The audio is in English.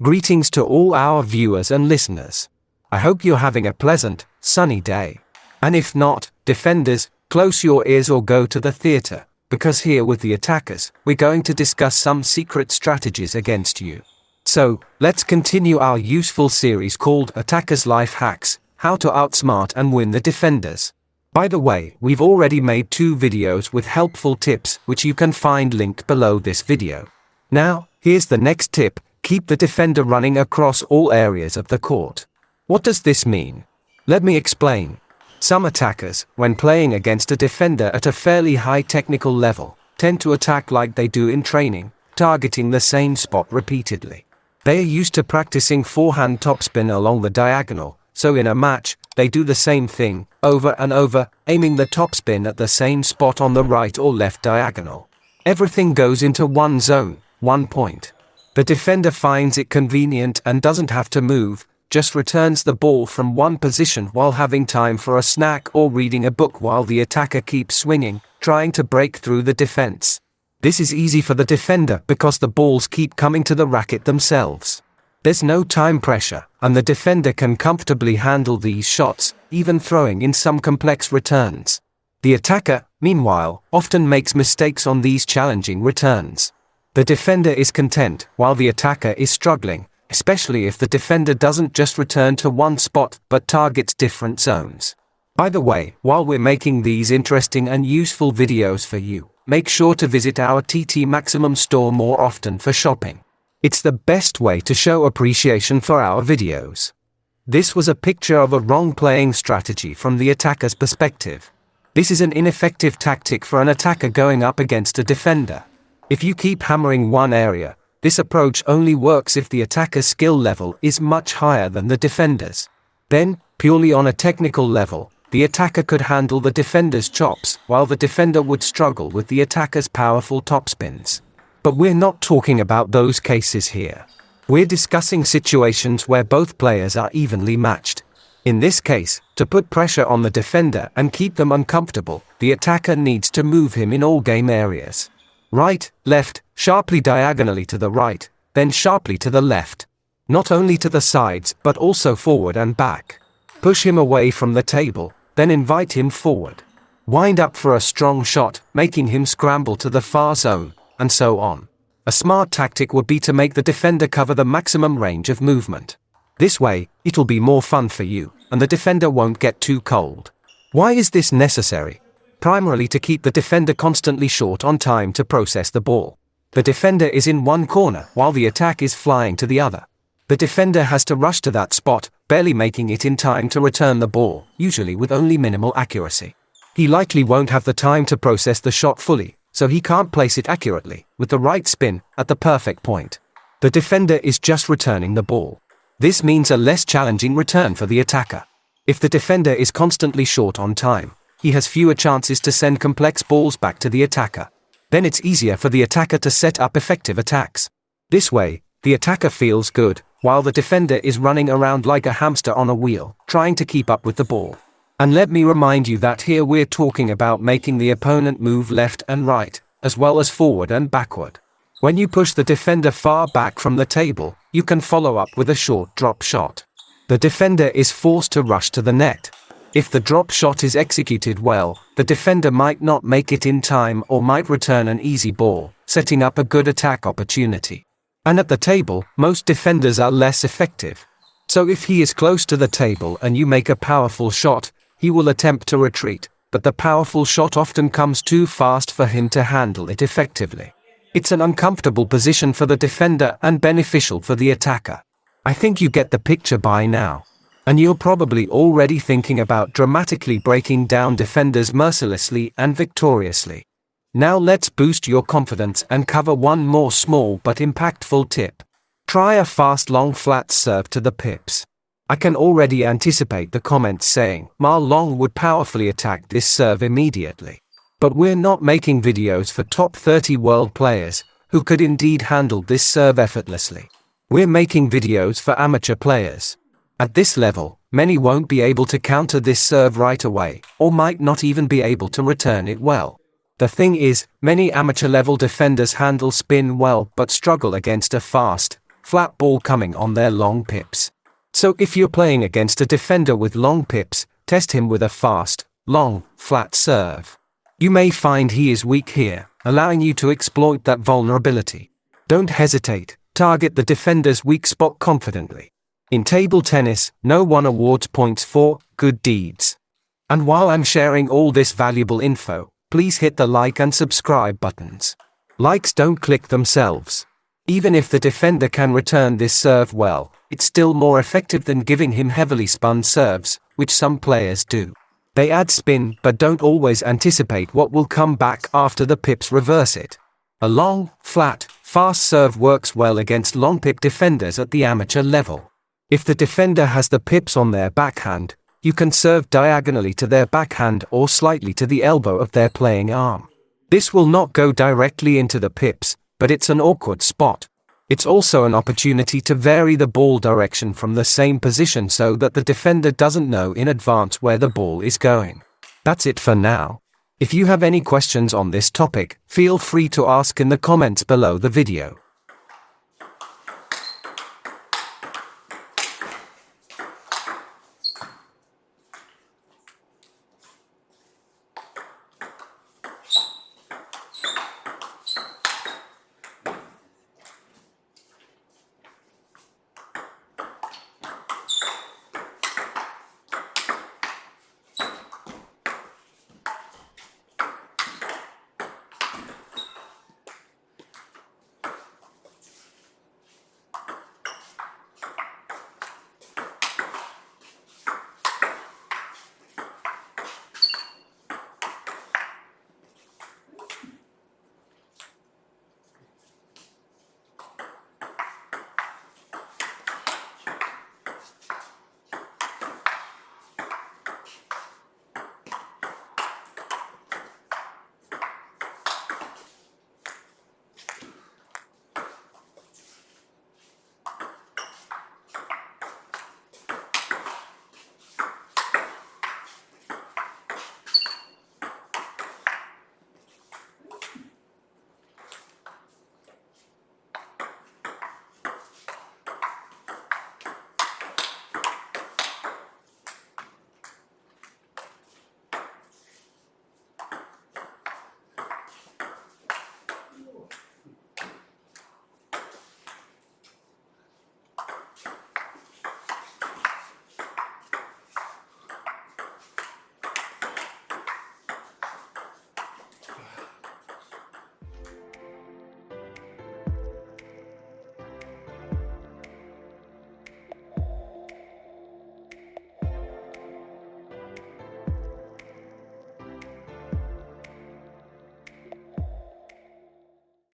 Greetings to all our viewers and listeners. I hope you're having a pleasant, sunny day. And if not, defenders, close your ears or go to the theater, because here with the attackers, we're going to discuss some secret strategies against you. So, let's continue our useful series called Attackers Life Hacks, How to Outsmart and Win the Defenders. By the way, we've already made 2 videos with helpful tips which you can find linked below this video. Now, here's the next tip. Keep the defender running across all areas of the court. What does this mean? Let me explain. Some attackers, when playing against a defender at a fairly high technical level, tend to attack like they do in training, targeting the same spot repeatedly. They are used to practicing forehand topspin along the diagonal, so in a match, they do the same thing, over and over, aiming the topspin at the same spot on the right or left diagonal. Everything goes into one zone, one point. The defender finds it convenient and doesn't have to move, just returns the ball from one position while having time for a snack or reading a book while the attacker keeps swinging, trying to break through the defense. This is easy for the defender because the balls keep coming to the racket themselves. There's no time pressure, and the defender can comfortably handle these shots, even throwing in some complex returns. The attacker, meanwhile, often makes mistakes on these challenging returns. The defender is content, while the attacker is struggling, especially if the defender doesn't just return to one spot but targets different zones. By the way, while we're making these interesting and useful videos for you, make sure to visit our TT Maximum store more often for shopping. It's the best way to show appreciation for our videos. This was a picture of a wrong playing strategy from the attacker's perspective. This is an ineffective tactic for an attacker going up against a defender. If you keep hammering one area, this approach only works if the attacker's skill level is much higher than the defender's. Then, purely on a technical level, the attacker could handle the defender's chops, while the defender would struggle with the attacker's powerful topspins. But we're not talking about those cases here. We're discussing situations where both players are evenly matched. In this case, to put pressure on the defender and keep them uncomfortable, the attacker needs to move him in all game areas. Right, left, sharply diagonally to the right, then sharply to the left. Not only to the sides but also forward and back. Push him away from the table, then invite him forward. Wind up for a strong shot, making him scramble to the far zone, and so on. A smart tactic would be to make the defender cover the maximum range of movement. This way, it'll be more fun for you, and the defender won't get too cold. Why is this necessary? Primarily to keep the defender constantly short on time to process the ball. The defender is in one corner while the attack is flying to the other. The defender has to rush to that spot, barely making it in time to return the ball, usually with only minimal accuracy. He likely won't have the time to process the shot fully, so he can't place it accurately, with the right spin, at the perfect point. The defender is just returning the ball. This means a less challenging return for the attacker. If the defender is constantly short on time, he has fewer chances to send complex balls back to the attacker. Then it's easier for the attacker to set up effective attacks. This way, the attacker feels good, while the defender is running around like a hamster on a wheel, trying to keep up with the ball. And let me remind you that here we're talking about making the opponent move left and right, as well as forward and backward. When you push the defender far back from the table, you can follow up with a short drop shot. The defender is forced to rush to the net. If the drop shot is executed well, the defender might not make it in time or might return an easy ball, setting up a good attack opportunity. And at the table, most defenders are less effective. So if he is close to the table and you make a powerful shot, he will attempt to retreat, but the powerful shot often comes too fast for him to handle it effectively. It's an uncomfortable position for the defender and beneficial for the attacker. I think you get the picture by now. And you're probably already thinking about dramatically breaking down defenders mercilessly and victoriously. Now let's boost your confidence and cover one more small but impactful tip. Try a fast long flat serve to the pips. I can already anticipate the comments saying, Ma Long would powerfully attack this serve immediately. But we're not making videos for top 30 world players, who could indeed handle this serve effortlessly. We're making videos for amateur players. At this level, many won't be able to counter this serve right away, or might not even be able to return it well. The thing is, many amateur-level defenders handle spin well but struggle against a fast, flat ball coming on their long pips. So if you're playing against a defender with long pips, test him with a fast, long, flat serve. You may find he is weak here, allowing you to exploit that vulnerability. Don't hesitate, target the defender's weak spot confidently. In table tennis, no one awards points for good deeds. And while I'm sharing all this valuable info, please hit the like and subscribe buttons. Likes don't click themselves. Even if the defender can return this serve well, it's still more effective than giving him heavily spun serves, which some players do. They add spin but don't always anticipate what will come back after the pips reverse it. A long, flat, fast serve works well against long pip defenders at the amateur level. If the defender has the pips on their backhand, you can serve diagonally to their backhand or slightly to the elbow of their playing arm. This will not go directly into the pips, but it's an awkward spot. It's also an opportunity to vary the ball direction from the same position so that the defender doesn't know in advance where the ball is going. That's it for now. If you have any questions on this topic, feel free to ask in the comments below the video.